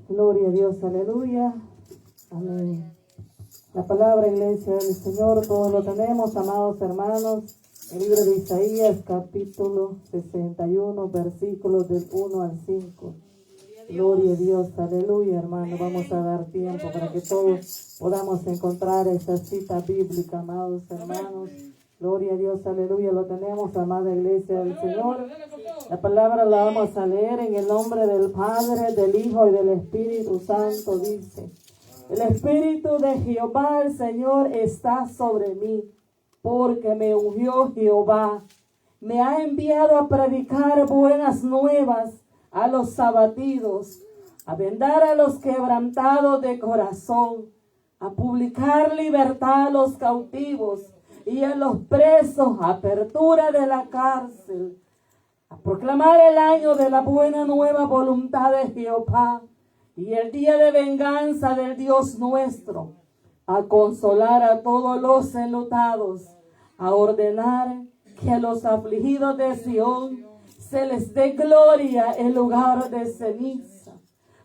Gloria a Dios, aleluya. Amén. La palabra, iglesia del Señor, todos lo tenemos, amados hermanos. El libro de Isaías, capítulo 61, versículos del 1 al 5. Gloria a Dios, aleluya, hermano. Vamos a dar tiempo para que todos podamos encontrar esa cita bíblica, amados hermanos. Gloria a Dios, aleluya. Lo tenemos, amada iglesia del Señor. La palabra la vamos a leer en el nombre del Padre, del Hijo y del Espíritu Santo. Dice: el Espíritu de Jehová, el Señor, está sobre mí, porque me ungió Jehová. Me ha enviado a predicar buenas nuevas a los abatidos, a vendar a los quebrantados de corazón, a publicar libertad a los cautivos y a los presos, apertura de la cárcel, a proclamar el año de la buena nueva voluntad de Jehová y el día de venganza del Dios nuestro, a consolar a todos los enlutados, a ordenar que a los afligidos de Sión se les dé gloria en lugar de ceniza,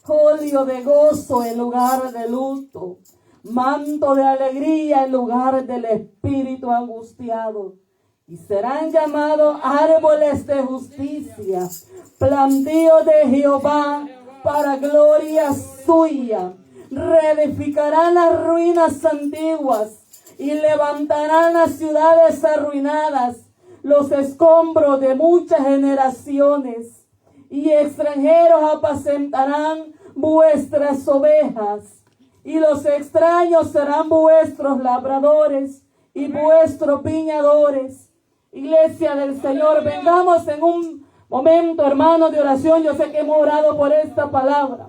óleo de gozo en lugar de luto, manto de alegría en lugar del espíritu angustiado. Y serán llamados árboles de justicia, plantíos de Jehová para gloria suya. Reedificarán las ruinas antiguas y levantarán las ciudades arruinadas, los escombros de muchas generaciones, y extranjeros apacentarán vuestras ovejas, y los extraños serán vuestros labradores y vuestros viñadores. Iglesia del Señor, vengamos en un momento, hermanos, de oración. Yo sé que hemos orado por esta palabra.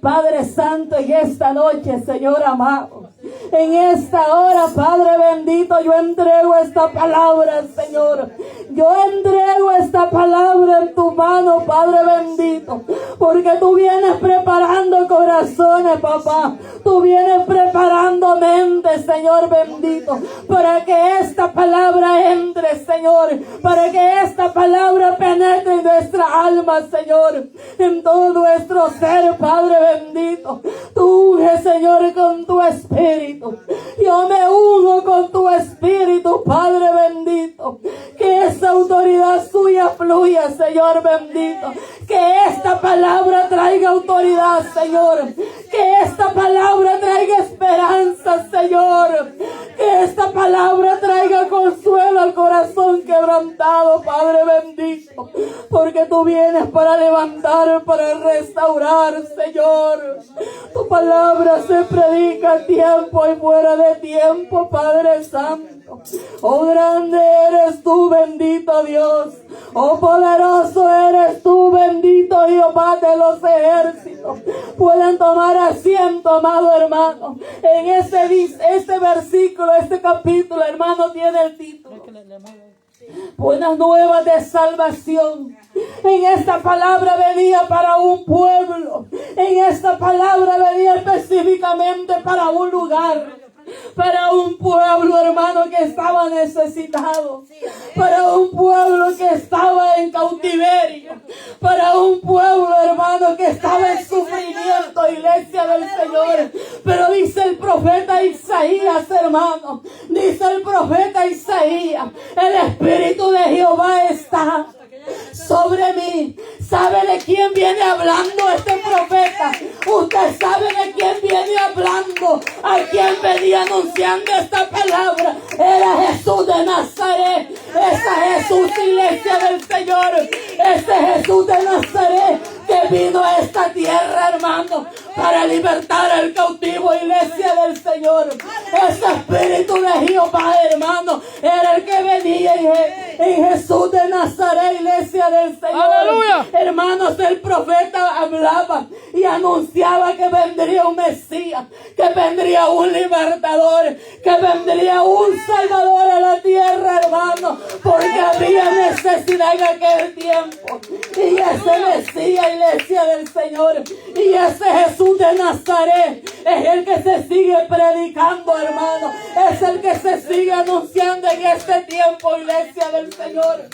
Padre Santo, en esta noche, Señor amado, en esta hora, Padre bendito, yo entrego esta palabra, Señor. Yo entrego esta palabra en tu mano, Padre bendito, porque tú vienes preparando corazones, papá. Tú vienes preparando mentes, Señor bendito, para que esta palabra entre, Señor, para que esta palabra penetre en nuestra alma, Señor, en todo nuestro ser, Padre bendito. Tú unge, Señor, con tu espíritu. Yo me uno con tu espíritu, Padre bendito. Que esa autoridad suya fluya, Señor bendito. Que esta palabra traiga autoridad, Señor. Que esta palabra traiga esperanza, Señor. Que esta palabra traiga consuelo al corazón quebrantado, Padre bendito. Porque tú vienes para levantar, para restaurar, Señor. Tu palabra se predica a tiempo y fuera de tiempo, Padre Santo. Oh, grande eres tú, bendito Dios. Oh, poderoso eres tú, bendito Jehová de los ejércitos. Pueden tomar asiento, amado hermano. En este versículo, este capítulo, hermano, tiene el título: buenas nuevas de salvación. En esta palabra venía para un pueblo. En esta palabra venía específicamente para un lugar. Para un pueblo, hermano, que estaba necesitado. Para un pueblo que estaba en cautiverio. Para un pueblo, hermano, que estaba en sufrimiento, iglesia del Señor. Pero dice el profeta Isaías, hermano. Dice el profeta Isaías: el Espíritu de Jehová está sobre mí. ¿Sabe de quién viene hablando este profeta? Usted sabe de quién viene hablando. A quién venía anunciando esta palabra. Era Jesús de Nazaret. Esa Jesús, iglesia del Señor. Ese Jesús de Nazaret que vino a esta tierra, hermano, para libertar al cautivo, iglesia del Señor. Ese Espíritu de Jehová, hermano, era el que venía en Jesús de Nazaret, iglesia del Señor. ¡Aleluya! Hermanos, el profeta hablaba y anunciaba que vendría un Mesías, que vendría un libertador, que vendría un salvador a la tierra, hermano, porque había necesidad en aquel tiempo. Y ese Mesías, iglesia del Señor, y ese Jesús de Nazaret es el que se sigue predicando, hermano. Es el que se sigue anunciando en este tiempo, iglesia del Señor.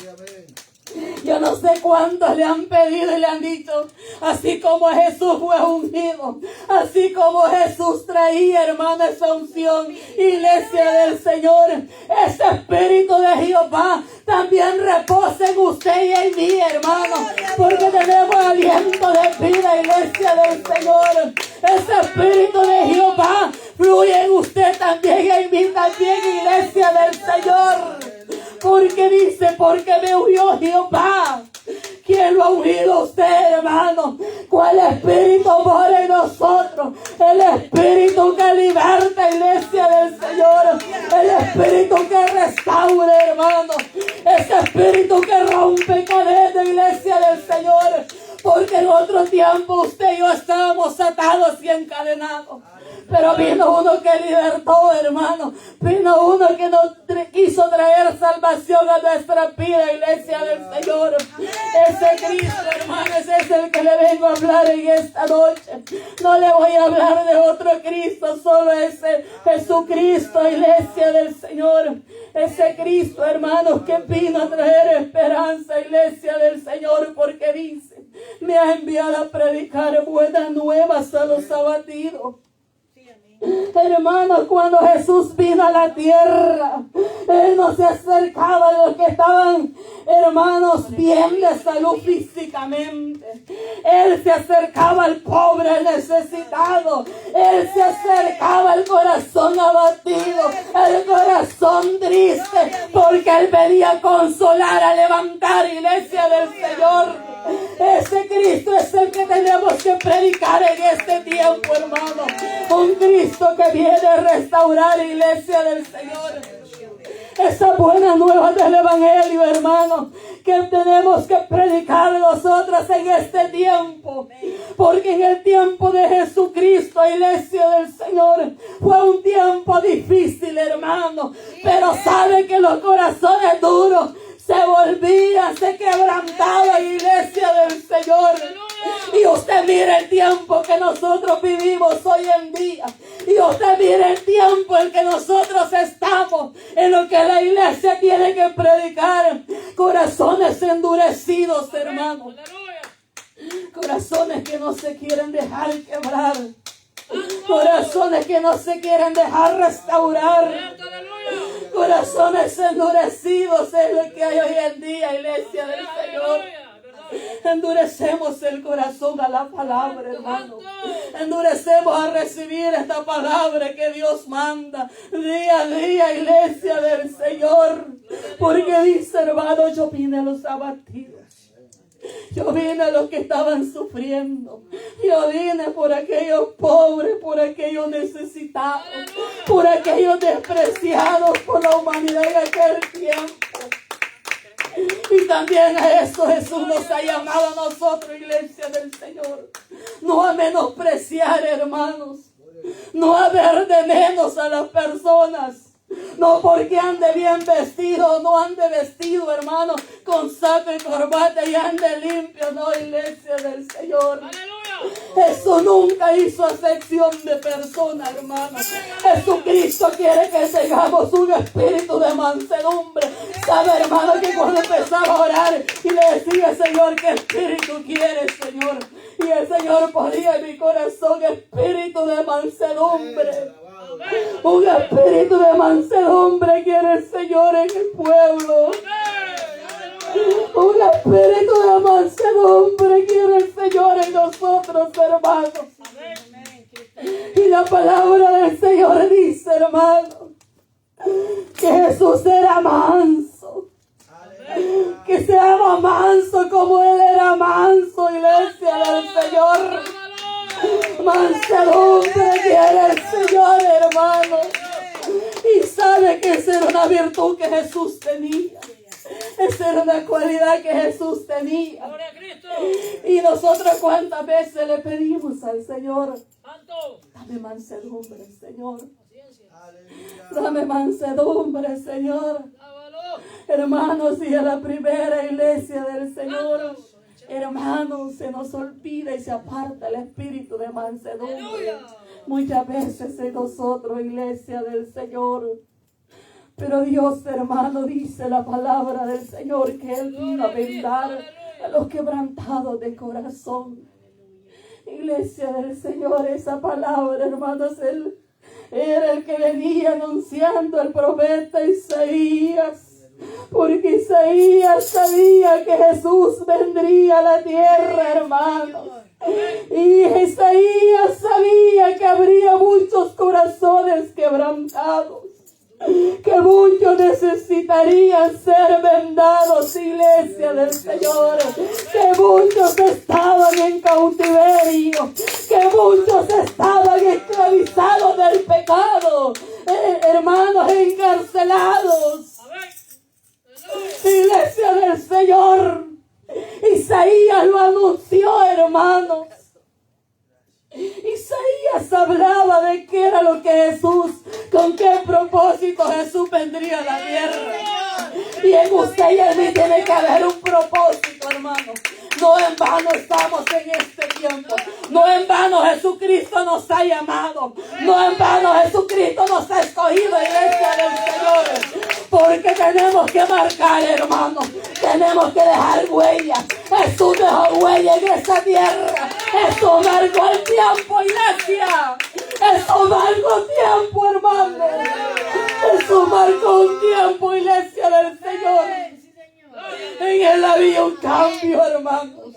Yo no sé cuántos le han pedido y le han dicho, así como Jesús fue ungido, así como Jesús traía, hermano, esa unción, iglesia del Señor, ese Espíritu de Jehová también reposa en usted y en mí, hermano, porque tenemos aliento de vida, iglesia del Señor. Ese Espíritu de Jehová fluye en usted también y en mí también, iglesia del Señor. Porque dice, porque me ungió Jehová. ¿Quién lo ha ungido a usted, hermano? ¿Cuál espíritu mora en nosotros? El espíritu que liberta, iglesia del Señor. El espíritu que restaura, hermano. Ese espíritu que rompe cadenas, iglesia del Señor. Porque en otro tiempo usted y yo estábamos atados y encadenados. Pero vino uno que libertó, hermano. Vino uno que nos quiso traer salvación a nuestra vida, iglesia del Señor. Ese Cristo, hermano, ese es el que le vengo a hablar en esta noche. No le voy a hablar de otro Cristo, solo ese Jesucristo, iglesia del Señor. Ese Cristo, hermanos, que vino a traer esperanza, iglesia del Señor, porque dice, me ha enviado a predicar buenas nuevas a los abatidos. Hermanos, cuando Jesús vino a la tierra, Él no se acercaba a los que estaban, hermanos, bien de salud físicamente. Él se acercaba al pobre, al necesitado. Él se acercaba al corazón abatido, al corazón triste, porque Él venía a consolar, a levantar, iglesia del Señor. Ese Cristo es el que tenemos que predicar en este tiempo, hermano. Un Cristo que viene a restaurar, iglesia del Señor. Esa buena nueva del Evangelio, hermano, que tenemos que predicar nosotras en este tiempo. Porque en el tiempo de Jesucristo, iglesia del Señor, fue un tiempo difícil, hermano. Pero sabe que los corazones duros se volvían, se quebrantaban, iglesia del Señor. Y usted mire el tiempo que nosotros vivimos hoy en día. Y usted mire el tiempo en que nosotros estamos, en lo que la iglesia tiene que predicar. Corazones endurecidos, hermano. Corazones que no se quieren dejar quebrar. Corazones que no se quieren dejar restaurar. Corazones endurecidos es lo que hay hoy en día, iglesia del Señor. Endurecemos el corazón a la palabra, hermano. Endurecemos a recibir esta palabra que Dios manda día a día, iglesia del Señor. Porque dice, hermano, yo vine a los abatidos. Yo vine a los que estaban sufriendo. Yo vine por aquellos pobres, por aquellos necesitados, por aquellos despreciados por la humanidad en aquel tiempo. Y también a eso Jesús nos ha llamado a nosotros, iglesia del Señor. No a menospreciar, hermanos. No a ver de menos a las personas. No porque ande bien vestido, no ande vestido, hermano, con saco y corbata y ande limpio, no, iglesia del Señor. Eso nunca hizo acepción de persona, hermano. Jesucristo quiere que tengamos un espíritu de mansedumbre. Sabe, hermano, que cuando empezaba a orar y le decía, Señor, ¿qué espíritu quieres, Señor? Y el Señor ponía en mi corazón espíritu de mansedumbre. Un espíritu de mansedumbre quiere el Señor en el pueblo. Un espíritu de mansedumbre quiere el Señor en nosotros, hermanos. Y la palabra del Señor dice, hermano, que Jesús era manso. Que seamos mansos como Él era manso, iglesia del Señor. Mansedumbre quiere el Señor, hermano. Y sabe que esa era una virtud que Jesús tenía. Esa era una cualidad que Jesús tenía. Y nosotros cuántas veces le pedimos al Señor, dame mansedumbre, Señor. Dame mansedumbre, Señor. Hermanos, y a la primera iglesia del Señor, hermanos, se nos olvida y se aparta el espíritu de mansedumbre. Muchas veces en nosotros, iglesia del Señor. Pero Dios, hermano, dice la palabra del Señor que Él vino a vendar a los quebrantados de corazón. Iglesia del Señor, esa palabra, hermanos, Él era el que venía anunciando el profeta Isaías. Porque Isaías sabía que Jesús vendría a la tierra, hermanos. Y Isaías sabía que habría muchos corazones quebrantados, que muchos necesitarían ser vendados, iglesia del Señor, que muchos estaban en cautiverio, que muchos estaban esclavizados del pecado, hermanos, encarcelados. Iglesia del Señor, Isaías lo anunció, hermanos. Isaías hablaba de qué era lo que Jesús, con qué propósito Jesús vendría a la tierra. Y en usted y en mí tiene que haber un propósito, hermano. No en vano estamos en este tiempo. No en vano Jesucristo nos ha llamado. No en vano Jesucristo nos ha escogido, iglesia del Señor. Porque tenemos que marcar, hermano. Tenemos que dejar huellas. Jesús dejó huella en esta tierra. Jesús marcó el tiempo, iglesia. Jesús marcó tiempo, hermano. Jesús marcó un tiempo, iglesia del Señor. En Él había un cambio, hermanos.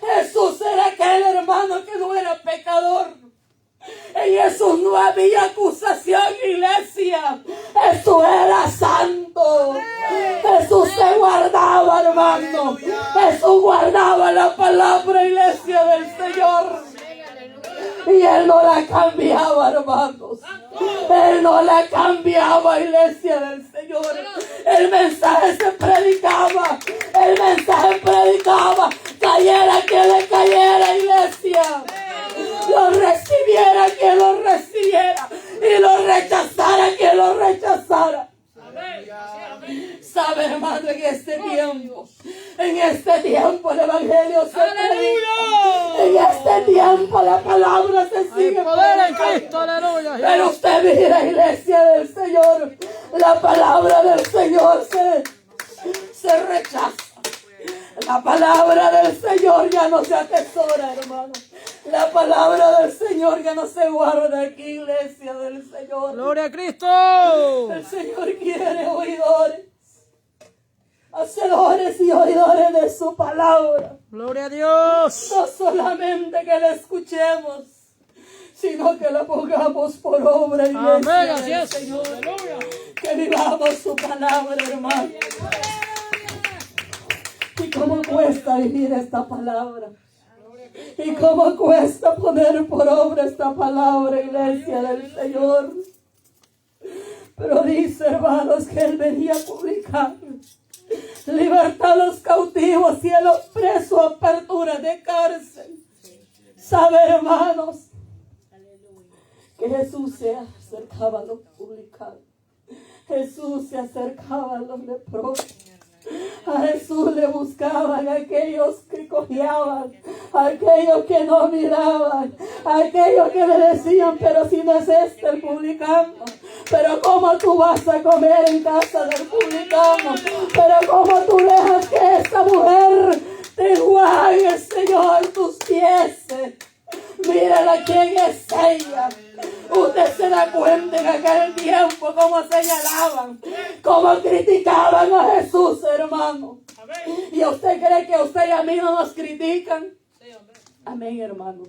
Jesús era aquel hermano que no era pecador. En Jesús no había acusación, iglesia. Jesús era santo. Jesús se guardaba, hermano. Jesús guardaba la palabra, iglesia del Señor. Y Él no la cambiaba, hermanos. Él no la cambiaba, iglesia del Señor. El mensaje se predicaba. El mensaje predicaba. Cayera quien le cayera, iglesia. Lo recibiera quien lo recibiera. Y lo rechazara quien lo rechazara. Sabe, hermano, en este tiempo el evangelio se predica. En este tiempo la palabra se sigue. Pero usted mira, iglesia del Señor, la palabra del Señor se rechaza. La palabra del Señor ya no se atesora, hermano. La palabra del Señor ya no se guarda aquí, iglesia del Señor. ¡Gloria a Cristo! El Señor quiere oidores, hacedores y oidores de su palabra. ¡Gloria a Dios! No solamente que la escuchemos, sino que la pongamos por obra, iglesia Amén, así del es. Señor. Aleluya. Que vivamos su palabra, hermano. Y cómo cuesta vivir esta palabra. Y cómo cuesta poner por obra esta palabra, iglesia del Señor. Pero dice, hermanos, que Él venía a publicar libertad a los cautivos y a los presos, apertura de cárcel. Sabe, hermanos, que Jesús se acercaba a los publicanos. Jesús se acercaba a los leprosos. A Jesús le buscaban aquellos que cojeaban, aquellos que no miraban, aquellos que le decían, pero si no es este el publicano, pero cómo tú vas a comer en casa del publicano, pero cómo tú dejas que esta mujer te enjuague, Señor, tus pies. Mírala quién es ella. Usted se da cuenta en aquel tiempo cómo señalaban, cómo criticaban a Jesús, hermano. ¿Y usted cree que a usted y a mí no nos critican? Amén, hermanos.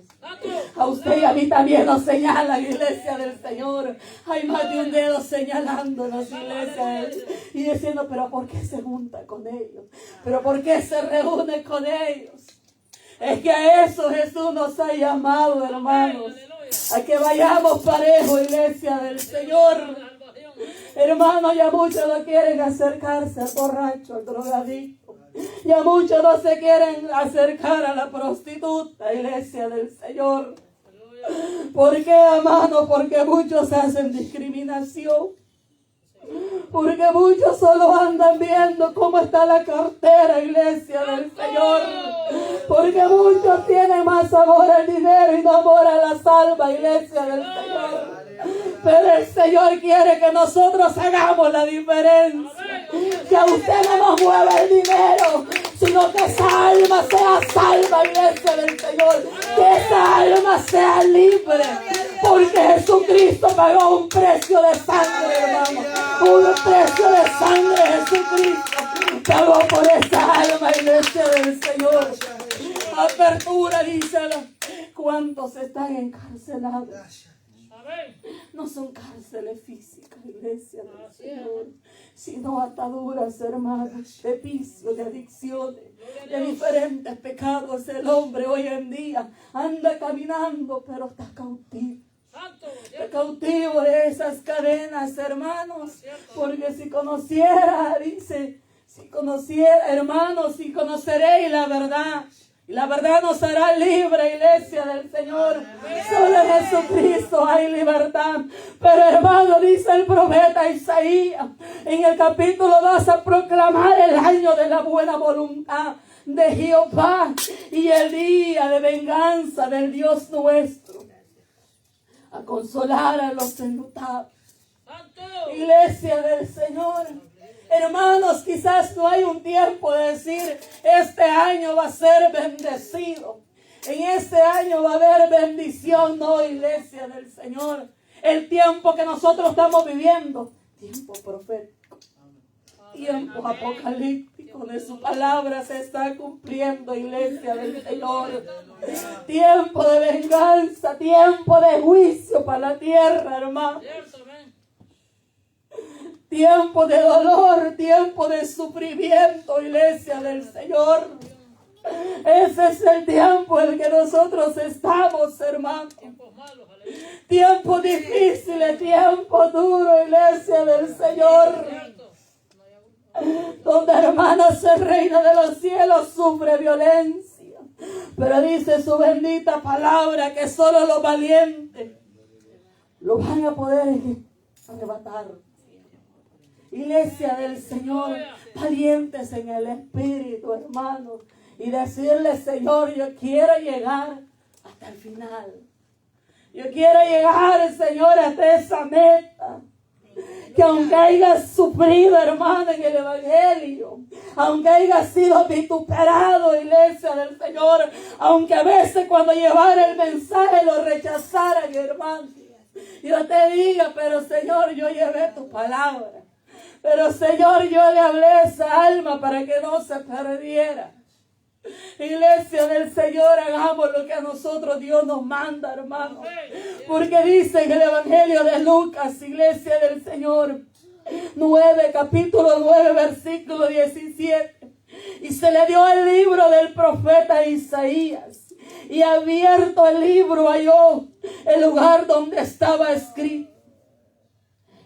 A usted y a mí también nos señalan, iglesia del Señor. Hay más de un dedo señalándonos, iglesia. Y diciendo, pero ¿por qué se junta con ellos? ¿Pero por qué se reúne con ellos? Es que a eso Jesús nos ha llamado, hermanos. A que vayamos parejo, iglesia del Señor. Hermanos, ya muchos no quieren acercarse al borracho, al drogadicto. Ya muchos no se quieren acercar a la prostituta, iglesia del Señor. ¿Por qué, hermano? Porque muchos hacen discriminación. Porque muchos solo andan viendo cómo está la cartera, iglesia del Señor. Porque muchos tienen más amor al dinero y no amor a la salva, iglesia del Señor. Pero el Señor quiere que nosotros hagamos la diferencia. Que a usted no nos mueva el dinero, sino que esa alma sea salva, iglesia del Señor. Que esa alma sea libre. Porque Jesucristo pagó un precio de sangre, hermano. Un precio de sangre, Jesucristo pagó por esa alma, iglesia del Señor. Apertura, díselo. ¿Cuántos están encarcelados? No son cárceles físicas, iglesia del Señor, sino ataduras, hermanos, de vicios, de adicciones, de diferentes pecados. El hombre hoy en día anda caminando, pero está cautivo. Está cautivo de esas cadenas, hermanos, porque si conociera, dice, si conociera, hermanos, si conoceréis la verdad, y la verdad nos hará libre, iglesia del Señor. Solo en Jesucristo hay libertad. Pero hermano, dice el profeta Isaías, en el capítulo 2, a proclamar el año de la buena voluntad de Jehová y el día de venganza del Dios nuestro, a consolar a los enlutados. Iglesia del Señor. Hermanos, quizás no hay un tiempo de decir, este año va a ser bendecido. En este año va a haber bendición. No, iglesia del Señor. El tiempo que nosotros estamos viviendo, tiempo profético, tiempo apocalíptico, de su palabra se está cumpliendo, iglesia del Señor. Tiempo de venganza, tiempo de juicio para la tierra, hermano. Tiempo de dolor, tiempo de sufrimiento, iglesia del Señor. Ese es el tiempo en que nosotros estamos, hermano. Tiempo difícil, tiempo duro, iglesia del Señor. Donde, hermanos, el reino de los cielos sufre violencia. Pero dice su bendita palabra que solo los valientes lo van a poder arrebatar. Iglesia del Señor, valientes en el Espíritu, hermanos, y decirle, Señor, yo quiero llegar hasta el final. Yo quiero llegar, Señor, hasta esa meta. Que aunque hayas sufrido, hermano, en el Evangelio, aunque hayas sido vituperado, iglesia del Señor, aunque a veces cuando llevara el mensaje lo rechazaran, hermano, yo te diga, pero Señor, yo llevé tu palabra. Pero Señor, yo le hablé a esa alma para que no se perdiera. Iglesia del Señor, hagamos lo que a nosotros Dios nos manda, hermano. Porque dice en el Evangelio de Lucas, iglesia del Señor, capítulo 9, versículo 17. Y se le dio el libro del profeta Isaías. Y abierto el libro halló el lugar donde estaba escrito: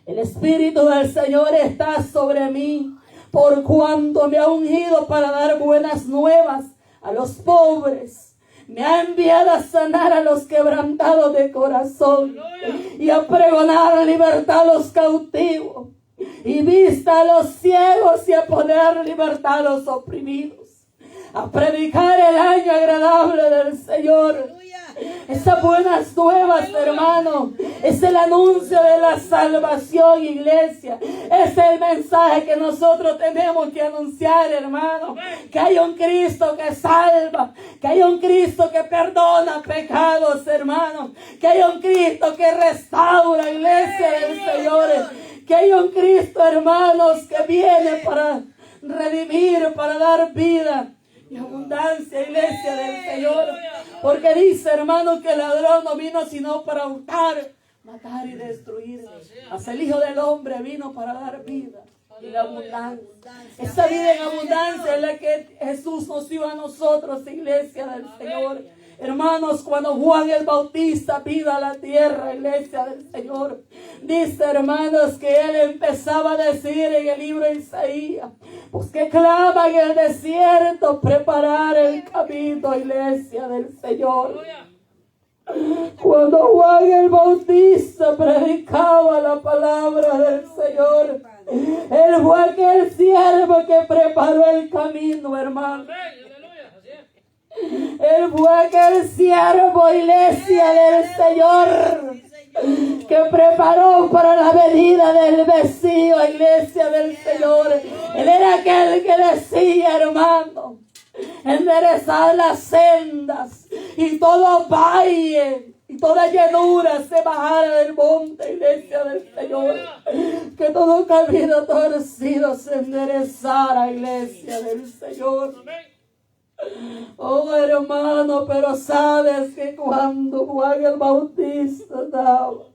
el Espíritu del Señor está sobre mí, por cuanto me ha ungido para dar buenas nuevas a los pobres. Me ha enviado a sanar a los quebrantados de corazón y a pregonar libertad a los cautivos y vista a los ciegos y a poner libertad a los oprimidos, a predicar el año agradable del Señor. Esas buenas nuevas, hermano, es el anuncio de la salvación, iglesia. Es el mensaje que nosotros tenemos que anunciar, hermano. Que hay un Cristo que salva, que hay un Cristo que perdona pecados, hermano. Que hay un Cristo que restaura, iglesia del Señor. Que hay un Cristo, hermanos, que viene para redimir, para dar vida y abundancia, iglesia del Señor. Porque dice, hermano, que el ladrón no vino sino para hurtar, matar y destruir. Mas el Hijo del Hombre vino para dar vida y la abundancia. Esa vida en abundancia es la que Jesús nos dio a nosotros, iglesia del Señor. Hermanos, cuando Juan el Bautista vino a la tierra, iglesia del Señor, dice, hermanos, que él empezaba a decir en el libro de Isaías: pues que clama en el desierto, preparar el camino, iglesia del Señor. Cuando Juan el Bautista predicaba la palabra del Señor, él fue aquel siervo que preparó el camino, hermano. Él fue aquel siervo, iglesia del Señor, que preparó para la venida del Mesías, iglesia del Señor. Él era aquel que decía, hermano, enderezad las sendas y todo valle y toda llanura se bajara del monte, iglesia del Señor. Que todo camino torcido se enderezara, iglesia del Señor. Oh, hermano, pero sabes que cuando Juan el Bautista daba,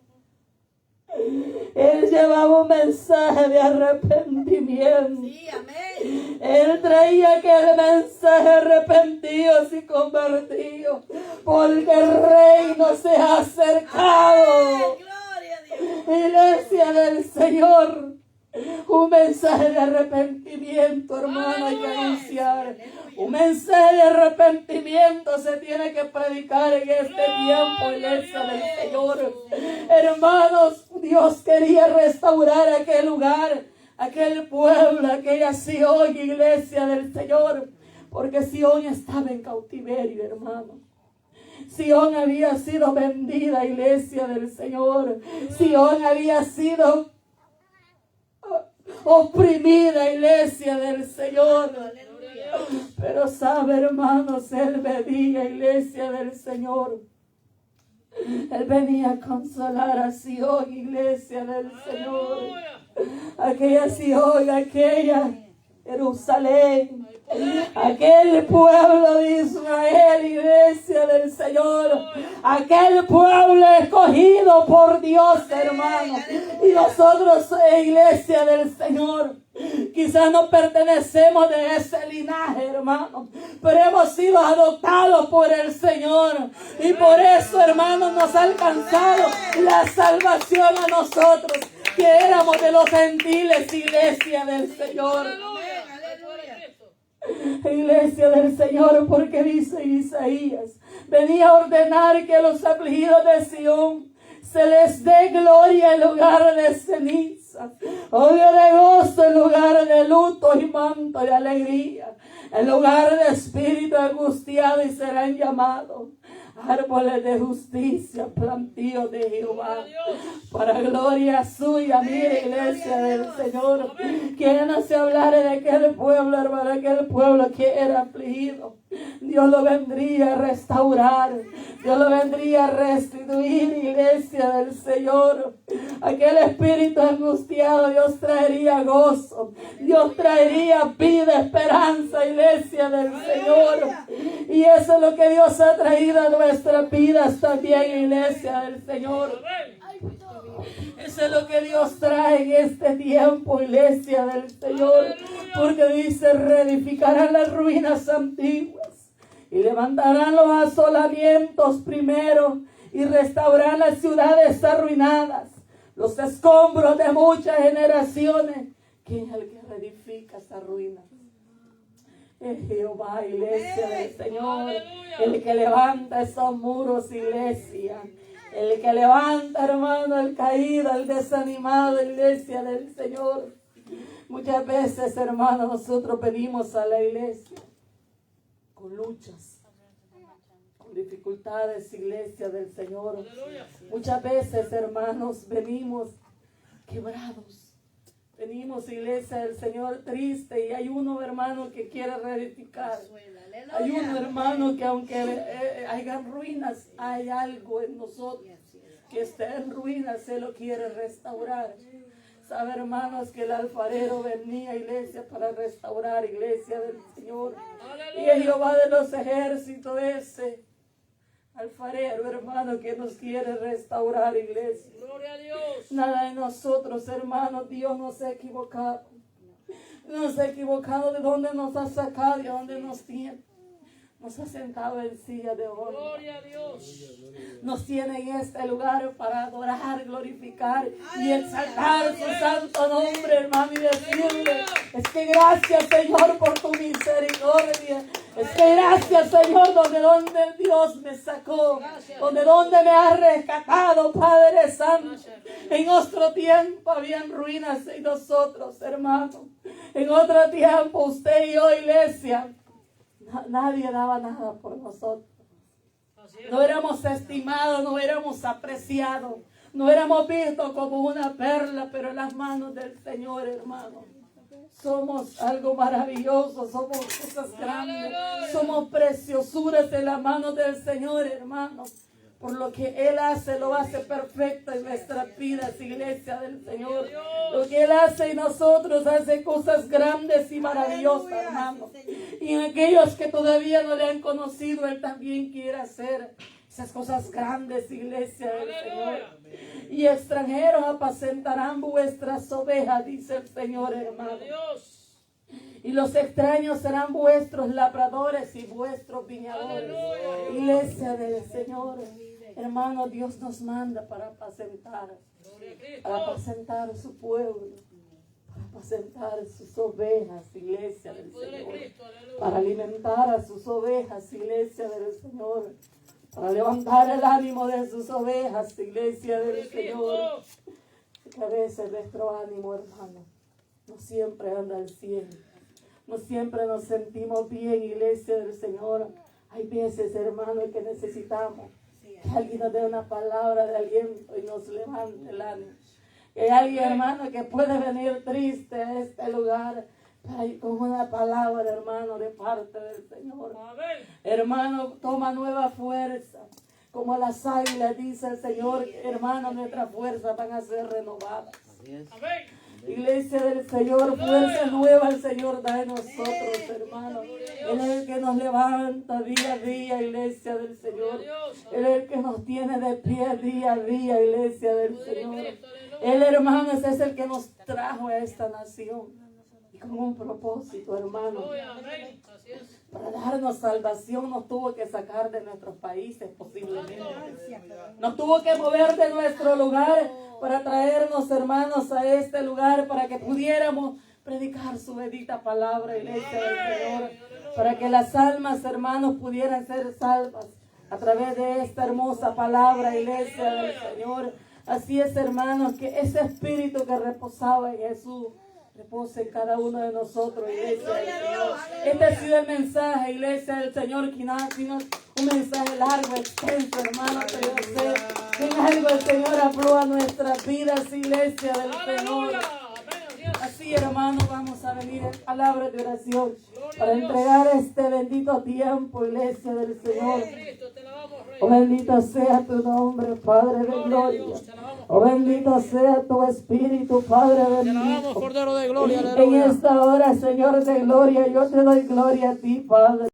él llevaba un mensaje de arrepentimiento. Sí, amén. Él traía aquel mensaje arrepentidos y convertidos, porque el reino se ha acercado. Gloria a Dios. Iglesia del Señor, un mensaje de arrepentimiento, hermano, hay que anunciar. Un mensaje de arrepentimiento se tiene que predicar en este tiempo, iglesia del Señor. Hermanos, Dios quería restaurar aquel lugar, aquel pueblo, aquella Sion, iglesia del Señor. Porque Sion estaba en cautiverio, hermano. Sion había sido vendida, iglesia del Señor. Sion había sido oprimida, iglesia del Señor. Pero sabe, hermanos, Él venía, iglesia del Señor. Él venía a consolar a Sion, iglesia del Señor. Aquella Sion, aquella Jerusalén, aquel pueblo de Israel, iglesia del Señor, aquel pueblo escogido por Dios, hermano. Y nosotros, iglesia del Señor, quizás no pertenecemos de ese linaje, hermano, pero hemos sido adoptados por el Señor. Y por eso, hermanos, nos ha alcanzado la salvación a nosotros, que éramos de los gentiles, iglesia del Señor. Iglesia del Señor, porque dice Isaías, venía a ordenar que los afligidos de Sion se les dé gloria en lugar de ceniza, óleo de gozo en lugar de luto y manto de alegría, en lugar de espíritu angustiado, y serán llamados árboles de justicia, plantíos de Jehová, para gloria suya. Mire, iglesia del Señor, que no se hablara de aquel pueblo, hermano, aquel pueblo que era afligido, Dios lo vendría a restaurar, Dios lo vendría a restituir, iglesia del Señor. Aquel espíritu angustiado, Dios traería gozo, Dios traería vida, esperanza, iglesia del Señor. Y eso es lo que Dios ha traído a nuestras vidas también, iglesia del Señor. Eso es lo que Dios trae en este tiempo, iglesia del Señor. Porque dice, reedificarán las ruinas antiguas y levantarán los asolamientos primero y restaurarán las ciudades arruinadas, los escombros de muchas generaciones. ¿Quién es el que reedifica esas ruinas? Es Jehová, iglesia del Señor. El que levanta esos muros, iglesia. El que levanta, hermano, el caído, el desanimado, iglesia del Señor. Muchas veces, hermano, nosotros venimos a la iglesia con luchas, con dificultades, iglesia del Señor. Muchas veces, hermanos, venimos quebrados. Venimos, iglesia del Señor, triste, y hay uno, hermano, que quiere reedificar. Hay uno, hermano, que aunque hayan ruinas, hay algo en nosotros que está en ruinas, se lo quiere restaurar. Sabe, hermanos, que el alfarero venía, iglesia, para restaurar, iglesia del Señor. Y es Jehová de los ejércitos, ese alfarero, hermano, que nos quiere restaurar, iglesia. Gloria a Dios. Nada de nosotros, hermanos, Dios nos ha equivocado. Nos ha equivocado de dónde nos ha sacado y de dónde nos tiene. Nos ha sentado en silla de honra. Gloria a Dios. Nos tiene en este lugar para adorar, glorificar y exaltar su santo nombre, hermano, y decirle, es que gracias, Señor, por tu misericordia. Es que gracias, Señor, donde Dios me sacó, donde me ha rescatado, Padre Santo. En otro tiempo habían ruinas en nosotros, hermano. En otro tiempo, usted y yo, iglesia, nadie daba nada por nosotros. No éramos estimados, no éramos apreciados, No éramos vistos como una perla, pero en las manos del Señor, hermano. Somos algo maravilloso, somos cosas grandes, somos preciosuras en las manos del Señor, hermano. Por lo que Él hace, lo hace perfecto en nuestras vidas, iglesia del Señor. Lo que Él hace en nosotros hace cosas grandes y maravillosas, hermano. Y en aquellos que todavía no le han conocido, Él también quiere hacer esas cosas grandes, iglesia del Señor. Y extranjeros apacentarán vuestras ovejas, dice el Señor, hermano. Y los extraños serán vuestros labradores y vuestros viñadores. Iglesia del Señor. Hermano, Dios nos manda para apacentar a su pueblo, para apacentar sus ovejas, iglesia del Señor, para alimentar a sus ovejas, iglesia del Señor, para levantar el ánimo de sus ovejas, iglesia del Señor. Que a veces nuestro ánimo, hermano, no siempre anda al 100, no siempre nos sentimos bien, iglesia del Señor. Hay veces, hermano, que necesitamos que alguien nos dé una palabra de aliento y nos levante el ánimo. Que hay alguien, hermano, que puede venir triste a este lugar, con una palabra, hermano, de parte del Señor. Hermano, toma nueva fuerza. Como las águilas, dice el Señor, hermano, nuestras fuerzas van a ser renovadas. Iglesia del Señor, fuerza nueva el Señor da en nosotros, hermano. Él es el que nos levanta día a día, iglesia del Señor. Él es el que nos tiene de pie día a día, iglesia del Señor. Él, hermano, es el que nos trajo a esta nación. Y con un propósito, hermano. Para darnos salvación nos tuvo que sacar de nuestros países posiblemente. Nos tuvo que mover de nuestro lugar para traernos, hermanos, a este lugar para que pudiéramos predicar su bendita palabra, iglesia del Señor. Para que las almas, hermanos, pudieran ser salvas a través de esta hermosa palabra, iglesia del Señor. Así es, hermanos, que ese espíritu que reposaba en Jesús repose en cada uno de nosotros, iglesia del Señor. Este ha sido el mensaje, iglesia del Señor, que no ha sido un mensaje largo, extenso, hermano, pero yo sé que en algo el Señor habló a nuestras vidas, iglesia del Señor. Así, hermano, vamos a venir en palabras de oración para entregar este bendito tiempo, iglesia del Señor. Oh, bendito sea tu nombre, Padre de gloria. Oh, bendito sea tu Espíritu, Padre bendito. Cordero de gloria, En esta hora, Señor de gloria, yo te doy gloria a ti, Padre.